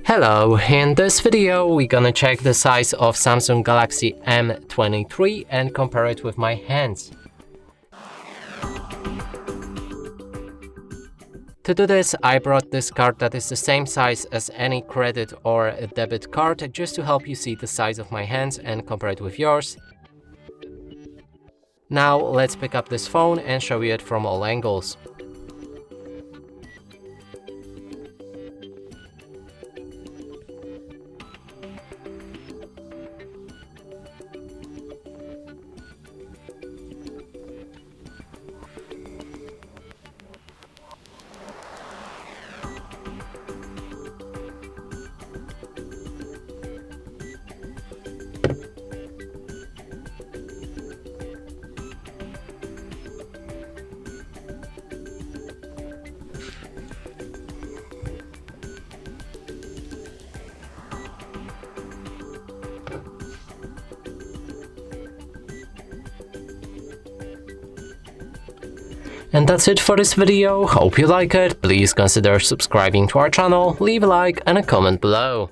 Hello, in this video we're gonna check the size of Samsung Galaxy M23 and compare it with my hands. To do this, I brought this card that is the same size as any credit or a debit card, just to help you see the size of my hands and compare it with yours. Now let's pick up this phone and show you it from all angles. And that's it for this video. Hope you like it. Please consider subscribing to our channel, leave a like and a comment below.